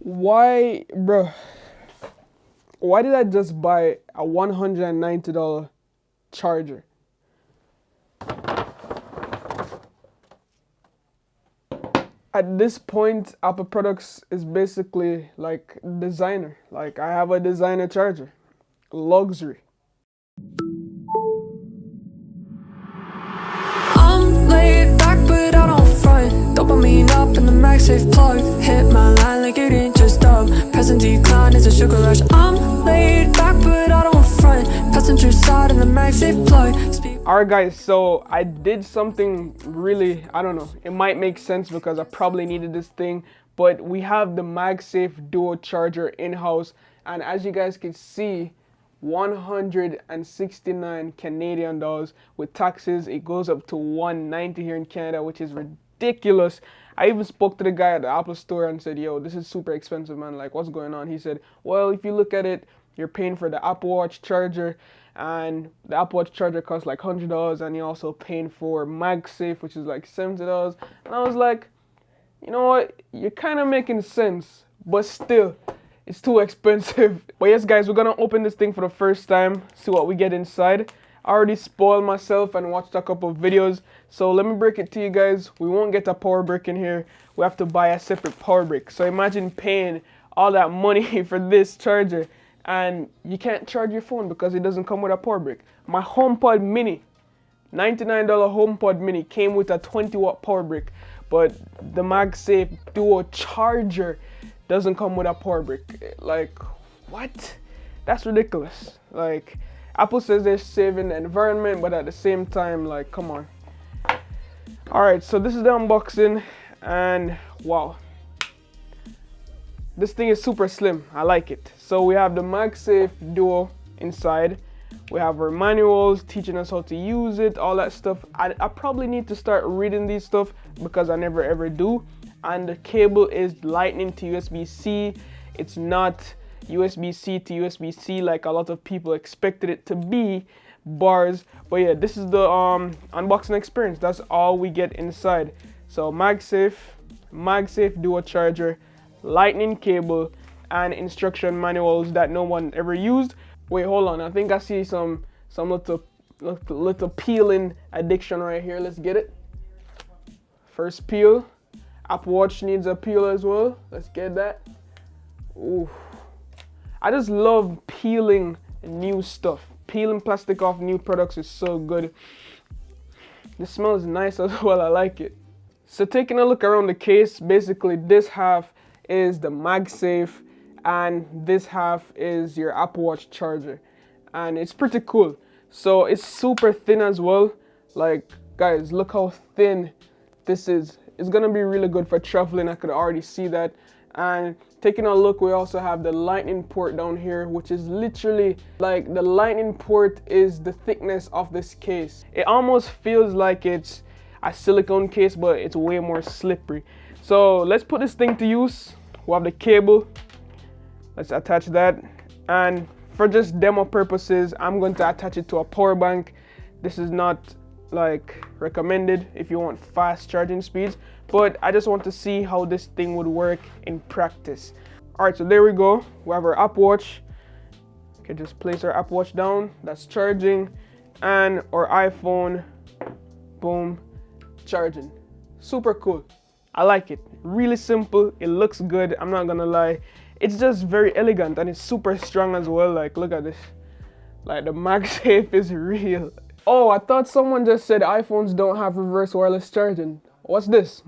Why, bro? Why did I just buy a $190 charger? At this point, Apple products is basically like designer. Like I have a designer charger, luxury. I'm laid back, but I don't front. Dopamine up in the MagSafe plug. Hit my line like it ain't just up. Present decline is a sugar rush. I'm laid back, but I don't front. Passenger side in the MagSafe plug. Alright guys, so I did something really, I don't know, it might make sense because I probably needed this thing, but we have the MagSafe Duo charger in-house, and as you guys can see, 169 Canadian dollars. With taxes, it goes up to 190 here in Canada, which is ridiculous. I even spoke to the guy at the Apple store and said, yo, this is super expensive, man, like what's going on? He said, well, if you look at it, you're paying for the Apple Watch charger, and the Apple Watch charger costs like $100, and you're also paying for MagSafe, which is like $70. And I was like, you know what, you're kind of making sense, but still, it's too expensive. But yes guys, we're gonna open this thing for the first time, see what we get inside. I already spoiled myself and watched a couple of videos, so let me break it to you guys. We won't get a power brick in here, we have to buy a separate power brick. So imagine paying all that money for this charger, and you can't charge your phone because it doesn't come with a power brick. My HomePod Mini, $99 HomePod Mini, came with a 20-watt power brick, but the MagSafe Duo charger doesn't come with a power brick. Like, what? That's ridiculous. Like, Apple says they're saving the environment, but at the same time, like, come on. Alright, so this is the unboxing, and wow. This thing is super slim. I like it. So we have the MagSafe Duo inside. We have our manuals teaching us how to use it, all that stuff. I probably need to start reading these stuff because I never ever do. And the cable is lightning to USB-C. It's not USB-C to USB-C like a lot of people expected it to be, bars. But yeah, this is the unboxing experience. That's all we get inside. So MagSafe Duo charger, lightning cable, and instruction manuals that no one ever used. Wait, hold on, I think I see some little peeling addiction right here. Let's get it. First peel. Apple Watch needs a peel as well. Let's get that. Ooh, I just love peeling new stuff. Peeling plastic off new products is so good. The smell is nice as well. I like it. So taking a look around the case, basically this half is the MagSafe and this half is your Apple Watch charger, and it's pretty cool. So it's super thin as well. Like guys, look how thin this is. It's gonna be really good for traveling. I could already see that. And taking a look, we also have the lightning port down here, which is literally like the lightning port is the thickness of this case. It almost feels like it's a silicone case, but it's way more slippery. So let's put this thing to use. We have the cable. Let's attach that. And for just demo purposes, I'm going to attach it to a power bank. This is not like recommended if you want fast charging speeds, but I just want to see how this thing would work in practice. All right, so there we go. We have our Apple Watch. Okay, just place our Apple Watch down. That's charging. And our iPhone, boom, charging. Super cool. I like it. Really simple. It looks good. I'm not gonna lie. It's just very elegant and it's super strong as well. Like, look at this. Like, the MagSafe is real. Oh, I thought someone just said iPhones don't have reverse wireless charging. What's this?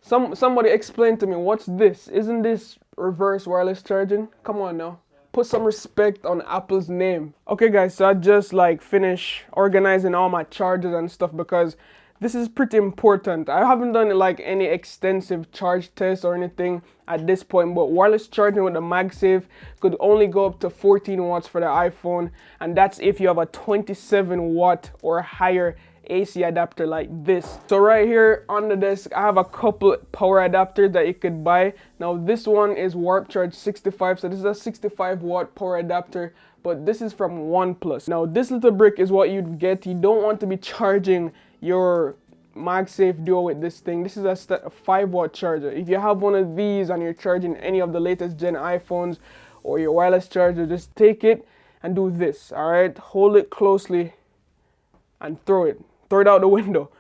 Somebody explain to me, what's this? Isn't this reverse wireless charging? Come on now. Put some respect on Apple's name. Okay guys, so I just like finished organizing all my chargers and stuff because this is pretty important. I haven't done like any extensive charge tests or anything at this point, but wireless charging with the MagSafe could only go up to 14 watts for the iPhone, and that's if you have a 27 watt or higher AC adapter like this. So right here on the desk, I have a couple power adapters that you could buy. Now this one is Warp Charge 65, so this is a 65 watt power adapter, but this is from OnePlus. Now this little brick is what you'd get. You don't want to be charging your MagSafe Duo with this thing. This is a 5-watt charger. If you have one of these and you're charging any of the latest gen iPhones or your wireless charger, just take it and do this, all right? Hold it closely and throw it out the window.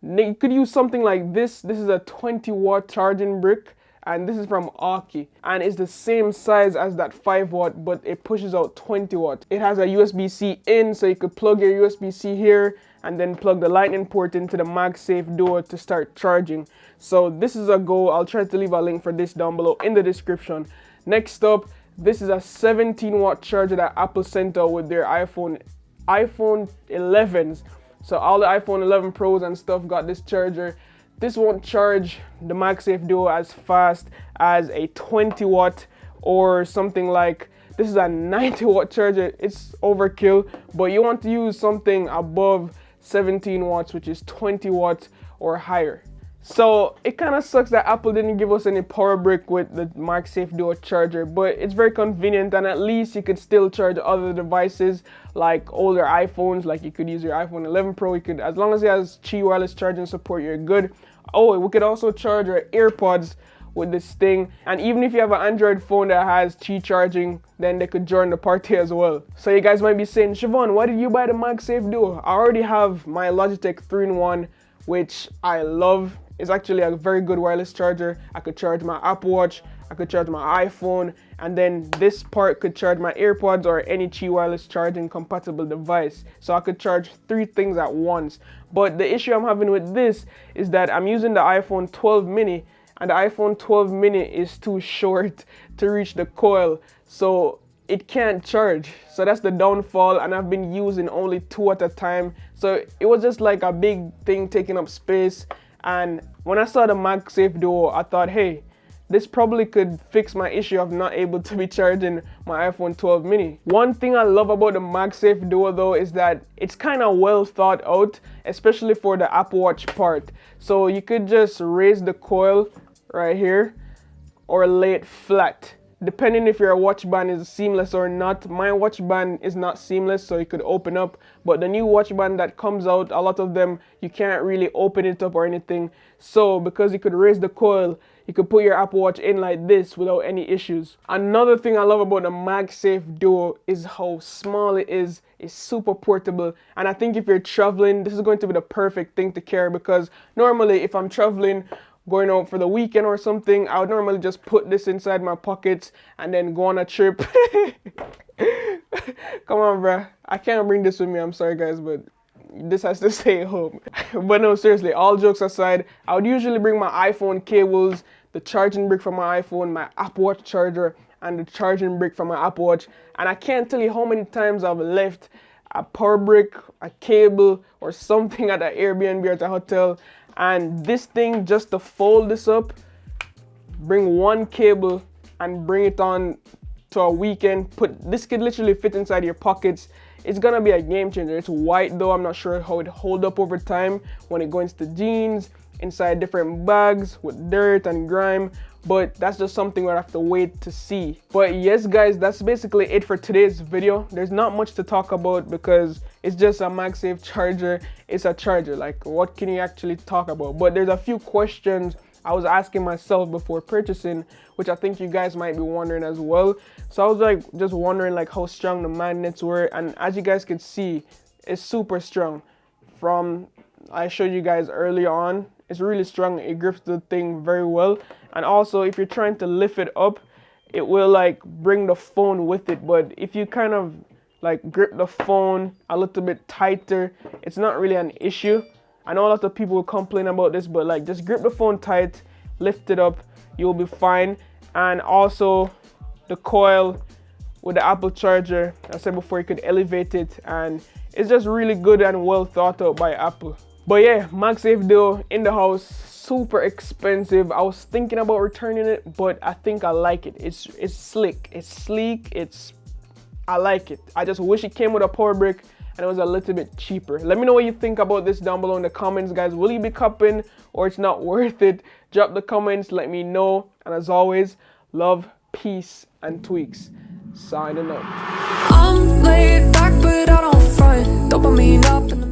You could use something like this. This is a 20-watt charging brick, and this is from Aki, and it's the same size as that 5-watt, but it pushes out 20 watts. It has a USB-C in, so you could plug your USB-C here and then plug the lightning port into the MagSafe Duo to start charging. So this is a go. I'll try to leave a link for this down below in the description. Next up, this is a 17-watt charger that Apple sent out with their iPhone 11s. So all the iPhone 11 Pros and stuff got this charger. This won't charge the MagSafe Duo as fast as a 20-watt or something like, this is a 90-watt charger. It's overkill, but you want to use something above 17 watts, which is 20 watts or higher. So it kind of sucks that Apple didn't give us any power brick with the MagSafe Duo charger, but it's very convenient, and at least you could still charge other devices like older iPhones. Like you could use your iPhone 11 Pro, you could, as long as it has Qi wireless charging support, you're good. Oh, we could also charge our AirPods with this thing, and even if you have an Android phone that has Qi charging, then they could join the party as well. So you guys might be saying, Shevon, why did you buy the MagSafe Duo? I already have my Logitech 3-in-1, which I love. It's actually a very good wireless charger. I could charge my Apple Watch, I could charge my iPhone, and then this part could charge my AirPods or any Qi wireless charging compatible device. So I could charge 3 things at once. But the issue I'm having with this is that I'm using the iPhone 12 mini, and the iPhone 12 mini is too short to reach the coil, so it can't charge. So that's the downfall, and I've been using only 2 at a time. So it was just like a big thing taking up space. And when I saw the MagSafe Duo, I thought, hey, this probably could fix my issue of not able to be charging my iPhone 12 mini. One thing I love about the MagSafe Duo though is that it's kind of well thought out, especially for the Apple Watch part. So you could just raise the coil right here or lay it flat, depending if your watch band is seamless or not. My watch band is not seamless, so it could open up, but the new watch band that comes out, a lot of them, you can't really open it up or anything. So because you could raise the coil, you could put your Apple Watch in like this without any issues. Another thing I love about the MagSafe Duo is how small it is. It's super portable, and I think if you're traveling, this is going to be the perfect thing to carry, because normally if I'm traveling, going out for the weekend or something, I would normally just put this inside my pockets and then go on a trip. Come on, bruh. I can't bring this with me. I'm sorry, guys, but this has to stay home. But no, seriously, all jokes aside, I would usually bring my iPhone cables, the charging brick from my iPhone, my Apple Watch charger, and the charging brick from my Apple Watch. And I can't tell you how many times I've left a power brick, a cable, or something at an Airbnb or at a hotel. And this thing, just to fold this up, bring one cable and bring it on to a weekend, this could literally fit inside your pockets. It's gonna be a game changer. It's white though. I'm not sure how it hold up over time when it goes into jeans, inside different bags with dirt and grime, but that's just something we'll have to wait to see. But yes guys, that's basically it for today's video. There's not much to talk about because it's just a MagSafe charger. It's a charger, like what can you actually talk about? But there's a few questions I was asking myself before purchasing, which I think you guys might be wondering as well. So I was like just wondering like how strong the magnets were, and as you guys can see, it's super strong. From I showed you guys earlier on, it's really strong. It grips the thing very well. And also if you're trying to lift it up, it will like bring the phone with it. But if you kind of like grip the phone a little bit tighter, it's not really an issue. I know a lot of people will complain about this, but like just grip the phone tight, lift it up, you'll be fine. And also the coil with the Apple charger, I said before, you could elevate it, and it's just really good and well thought out by Apple. But yeah, MagSafe Duo in the house, super expensive. I was thinking about returning it, but I think I like it. It's slick, it's sleek, I like it. I just wish it came with a power brick and it was a little bit cheaper. Let me know what you think about this down below in the comments, guys. Will you be copping or it's not worth it? Drop the comments, let me know. And as always, love, peace, and tweaks. Signing out. I'm laid back, but I don't front. Dopamine up in the